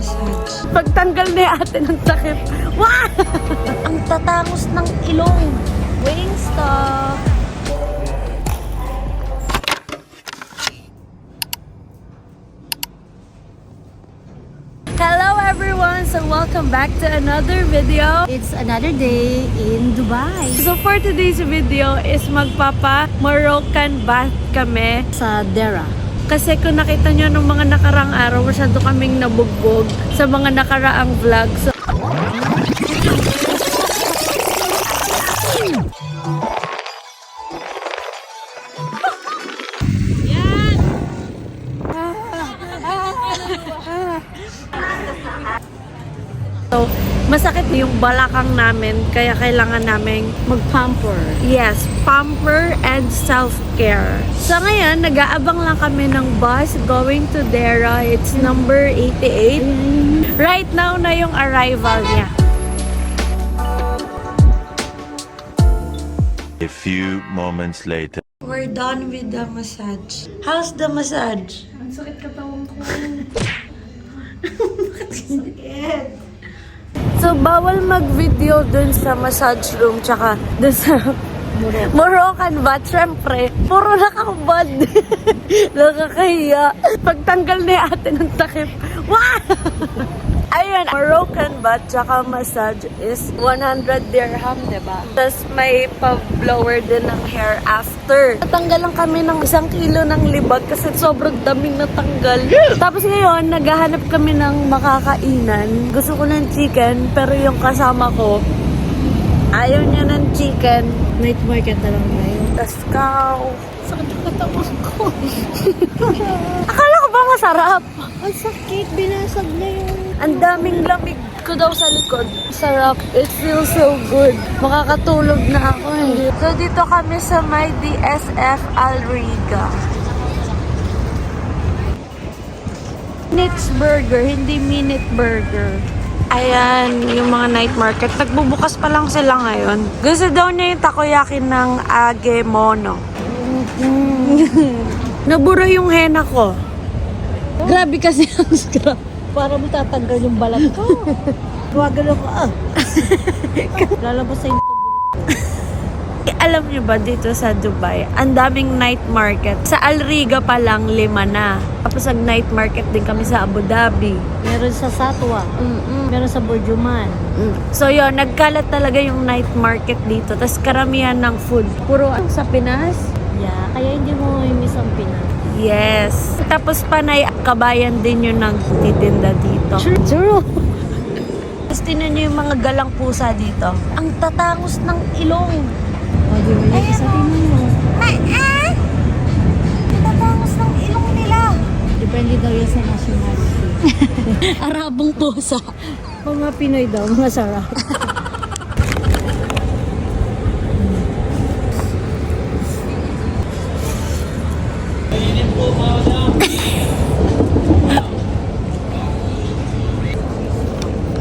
massage. Pagtanggal ni ate ng takip. Wow! Ang tatangos ng ilong. Wingstop. Hello everyone! So welcome back to another video. It's another day in Dubai. So for today's video is magpapa Moroccan bath kami. Sa Dera. Kasi kung nakita nyo nung mga nakaraang araw, masyado kaming nabugbog sa mga nakaraang vlog. So, so, masakit yung balakang namin, kaya kailangan namin Mag-pamper. yes, pamper and self-care. So ngayon, nag-aabang lang kami ng bus going to Dera. It's number 88. Right now na yung arrival niya. A few moments later. We're done with the massage. How's the massage? Ang sakit katawan ko. So, bawal mag-video dun sa massage room tsaka dun sa Moroccan bath. Siyempre, puro nakakabad. Nakakahiya. Pagtanggal ni ate ng takip. Wow! Ayun, Moroccan bath tsaka massage is 100 dirham, diba? Tapos may pa-blower din ng hair after. Natanggal lang kami ng 1 kilo ng libag kasi sobrang daming natanggal. Tapos ngayon, naghahanap kami ng makakainan. Gusto ko ng chicken, pero yung kasama ko, ayaw niya ng chicken. Night market na lang tayo. Tapos cow. Sakit ang katawan ko. Akala ko ba masarap? Ang sakit. Binasag na yung... Ang daming lamig ko daw sa likod. Sarap. It feels so good. Makakatulog na ako eh. So dito kami sa may DSF Al Riga. Minutes Burger, hindi Minute Burger. Ayan, yung mga night market. Nagbubukas pa lang sila ngayon. Gusto daw niya yung takoyaki ng Agemono. Nabura yung henna ko. Grabe kasi ang scrap. Para mo tatanggal yung balat ko. Huwagan ako Lalabas sa yung Alam niyo ba dito sa Dubai, ang daming night market. Sa Al Riga pa lang 5 na. Tapos night market din kami sa Abu Dhabi. Meron sa Satwa. Meron sa Burjuman. So yun, nagkalat talaga yung night market dito. Tapos karamihan ng food. Puro sa Pinas. Yeah, kaya hindi mo miss ang Pinas. Yes. Tapos panay kabayan din yung nagtitinda dito. True. Tapos tinan nyo yung mga galang pusa dito. Ang tatangos ng ilong. O, di mo yung isa tingnan mo. Tatangos ng ilong nila. Depende daw yan sa nationality. Arabong pusa. Mga Pinoy daw, mga sarap.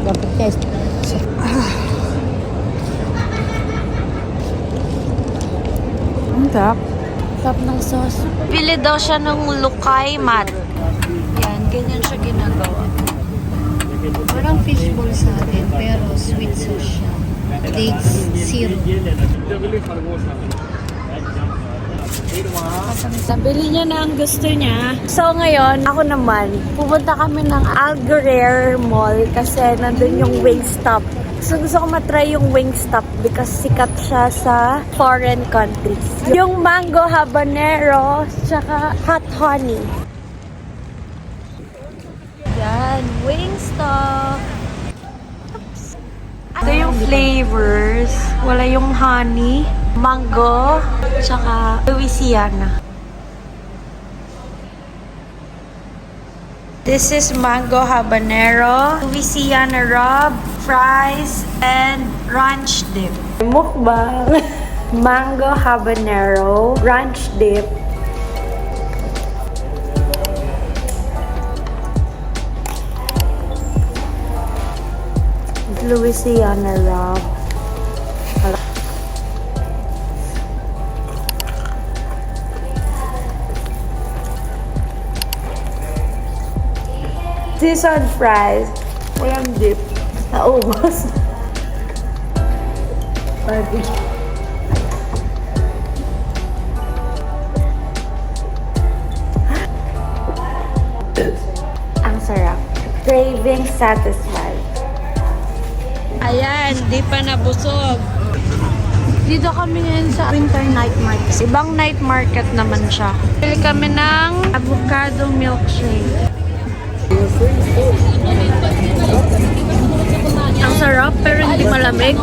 Dapat test. Ang tap. Tap ng sauce. Bili daw siya ng lukay mat. Yan, ganyan siya ginagawa. Parang fishball sa atin, pero sweet sauce siya. Dates syrup. Nabili niya na ang gusto niya. So ngayon, ako naman, pupunta kami ng Al Ghurair Mall kasi nandun yung Wingstop. So gusto ko matry yung Wingstop because sikat siya sa foreign countries. Yung mango habanero, tsaka hot honey. Yan, Wingstop. Ito yung flavors. Wala yung honey, mango, tsaka Louisiana. This is mango habanero, Louisiana rub, fries, and ranch dip. Mukbang. Mango habanero, ranch dip. Louisiana rub. Seasoned fries. Walang dip. Naubos. Ang sarap. Craving satisfied. Ayan, di pa nabusog. Dito kami ngayon sa winter night market. Ibang night market naman siya. Pili kami ng avocado milkshake. Ang sarap pero hindi malamig.